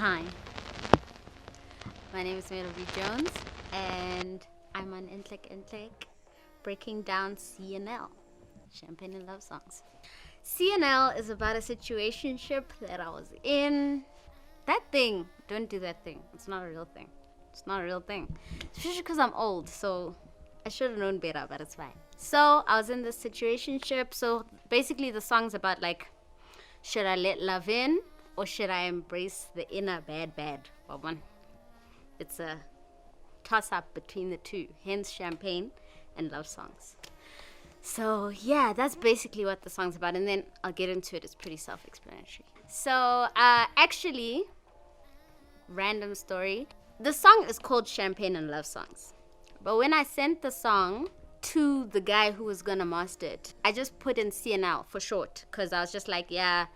Hi, my name is Melo B Jones, and I'm on Entlek, breaking down CNL, Champagne and Love Songs. CNL is about a situationship that I was in. That thing, don't do that thing. It's not a real thing. It's not a real thing. Especially because I'm old, so I should have known better, but it's fine. So I was in this situationship. So basically, the song's about like, should I let love in or should I embrace the inner bad? Well, one, it's a toss up between the two, hence champagne and love songs. So yeah, that's basically what the song's about, and then I'll get into it. It's pretty self-explanatory. So actually, random story, the song is called Champagne and Love Songs, but when I sent the song to the guy who was gonna master it, I just put in CNL for short because I was just like, yeah,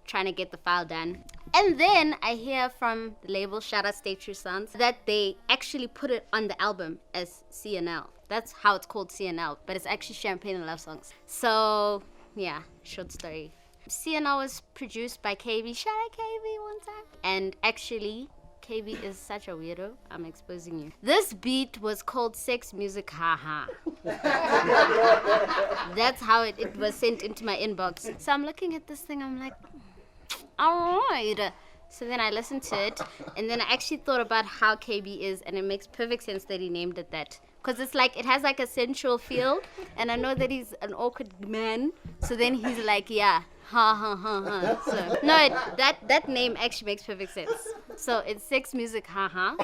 trying to get the file done. And then I hear from the label, shout out Stay True Sounds, that they actually put it on the album as CNL. That's how it's called, CNL, but it's actually Champagne and Love Songs. So yeah, short story. CNL was produced by KB. Shout out KB one time. And actually, KB is such a weirdo. I'm exposing you. This beat was called Sex Music Haha. That's how it was sent into my inbox. So I'm looking at this thing, I'm like, all right. So then I listened to it, and then I actually thought about how KB is, and it makes perfect sense that he named it that. Because it's like, it has like a sensual feel, and I know that he's an awkward man, so then he's like, yeah, ha. So, no, that name actually makes perfect sense. So it's Sex Music Haha,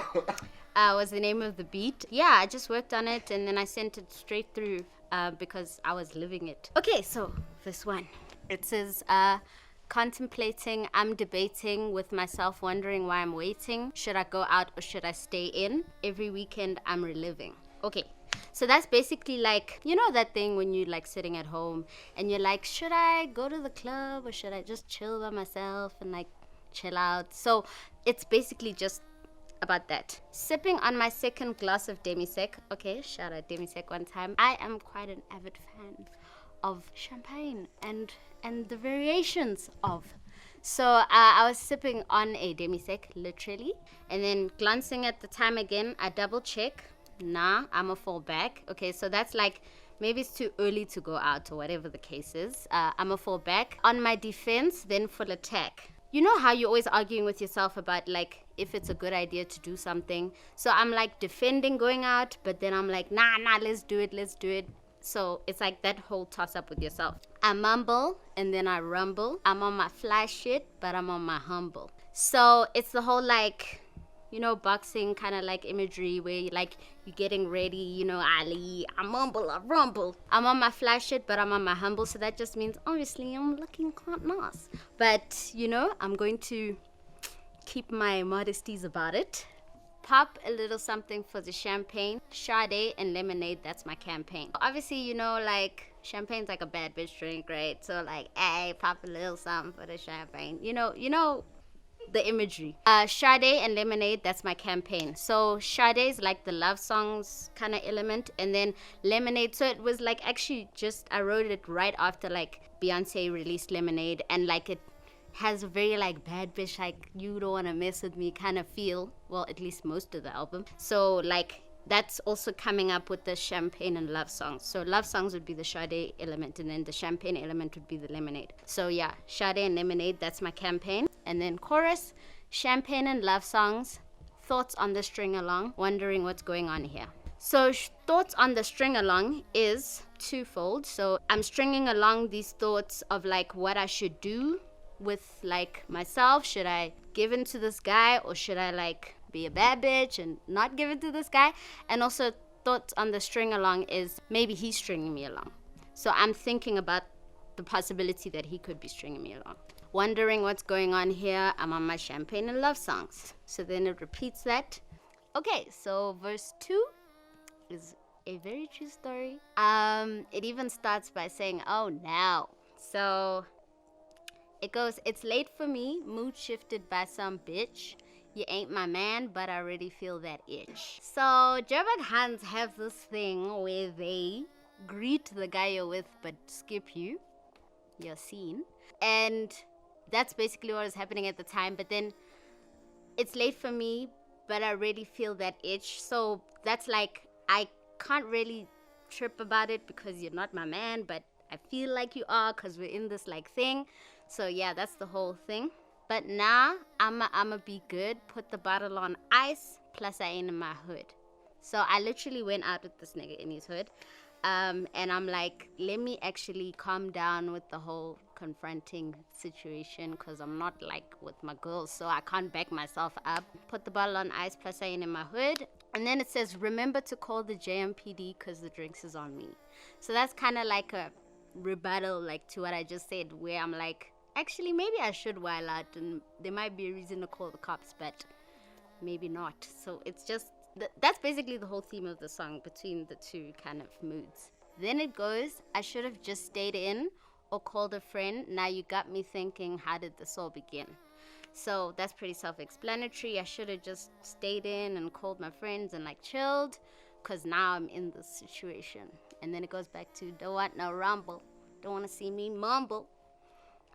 was the name of the beat. Yeah, I just worked on it, and then I sent it straight through, because I was living it. Okay, so this one, it says, contemplating, I'm debating with myself, wondering why I'm waiting. Should I go out or should I stay in? Every weekend I'm reliving. Okay, so that's basically like, you know that thing when you're like sitting at home and you're like, should I go to the club or should I just chill by myself and like chill out? So it's basically just about that. Sipping on my second glass of demi-sec. Okay, shout out demi-sec one time. I am quite an avid fan of champagne and the variations of. So I was sipping on a demi-sec, literally, and then glancing at the time again, I double check. Nah, I'ma fall back. Okay, so that's like, maybe it's too early to go out or whatever the case is. I'ma fall back. On my defense, then full attack. You know how you're always arguing with yourself about like if it's a good idea to do something. So I'm like defending going out, but then I'm like, nah, let's do it. So it's like that whole toss up with yourself. I mumble and then I rumble. I'm on my fly shit, but I'm on my humble. So it's the whole like, you know, boxing kind of like imagery where you like, you're getting ready, you know, Ali, I mumble, I rumble. I'm on my fly shit, but I'm on my humble. So that just means obviously I'm looking quite nice. But, you know, I'm going to keep my modesties about it. Pop a little something for the champagne. Sade and lemonade, that's my campaign. Obviously, you know, like, champagne's like a bad bitch drink, right? So like, hey, pop a little something for the champagne. You know the imagery. Sade and lemonade, that's my campaign. So Sade is like the love songs kind of element, and then lemonade, so it was like actually just, I wrote it right after like Beyonce released Lemonade, and like it has a very like bad bitch, like you don't want to mess with me kind of feel. Well, at least most of the album. So like that's also coming up with the champagne and love songs. So love songs would be the Sade element, and then the champagne element would be the lemonade. So yeah, Sade and lemonade, that's my campaign. And then chorus, champagne and love songs, thoughts on the string along, wondering what's going on here. So thoughts on the string along is twofold. So I'm stringing along these thoughts of like what I should do with like myself. Should I give in to this guy or should I like be a bad bitch and not give it to this guy? And also thoughts on the string along is maybe he's stringing me along. So I'm thinking about the possibility that he could be stringing me along. Wondering what's going on here, I'm on my champagne and love songs. So then it repeats that. Okay, so verse 2 is a very true story. It even starts by saying, oh, now. So it goes, it's late for me, mood shifted by some bitch. You ain't my man, but I already feel that itch. So Joburg Hans have this thing where they greet the guy you're with but skip you, your scene. And that's basically what was happening at the time. But then it's late for me, but I already feel that itch. So that's like, I can't really trip about it because you're not my man, but I feel like you are because we're in this like thing. So yeah, that's the whole thing. But now I'ma be good, put the bottle on ice, plus I ain't in my hood. So I literally went out with this nigga in his hood. And I'm like, let me actually calm down with the whole confronting situation because I'm not like with my girls, so I can't back myself up. Put the bottle on ice, plus I ain't in my hood. And then it says, remember to call the JMPD because the drinks is on me. So that's kind of like a rebuttal like to what I just said, where I'm like, actually maybe I should while out and there might be a reason to call the cops, but maybe not. So it's just, that's basically the whole theme of the song, between the two kind of moods. Then it goes, I should have just stayed in or called a friend. Now you got me thinking, how did this all begin? So that's pretty self-explanatory. I should have just stayed in and called my friends and like chilled, because now I'm in this situation. And then it goes back to, don't want no rumble, don't want to see me mumble.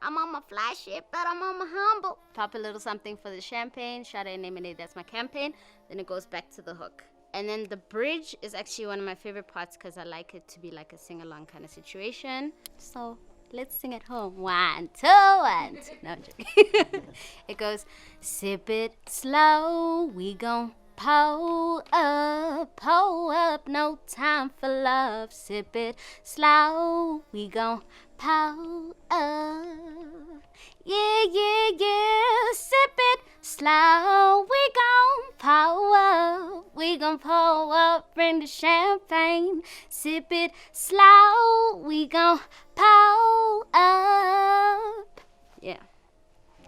I'm on my fly shit, but I'm on my humble. Pop a little something for the champagne. Shout out Lemonade, that's my campaign. Then it goes back to the hook. And then the bridge is actually one of my favorite parts because I like it to be like a sing-along kind of situation. So let's sing at home. 1, 2, 1, 2. No, I'm joking. It goes, sip it slow, we gon' pull up, no time for love. Sip it slow, we gon' pull up. Yeah, yeah, yeah, sip it slow, we gon' pull up. We gon' pull up, bring the champagne. Sip it slow, we gon' pull up. Yeah,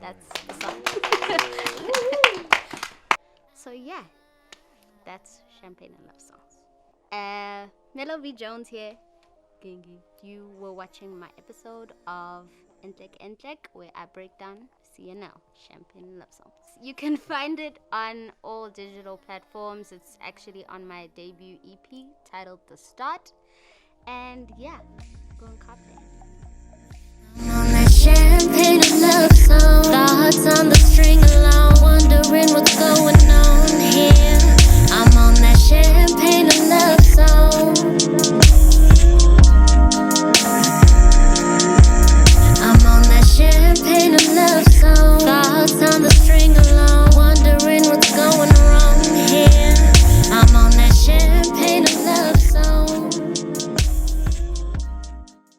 that's the song. So yeah, that's Champagne and Love Songs. Melo B Jones here. You were watching my episode of Entlek, where I break down CNL, Champagne and Love Songs. You can find it on all digital platforms. It's actually on my debut EP titled The Start. And yeah, go and cop that.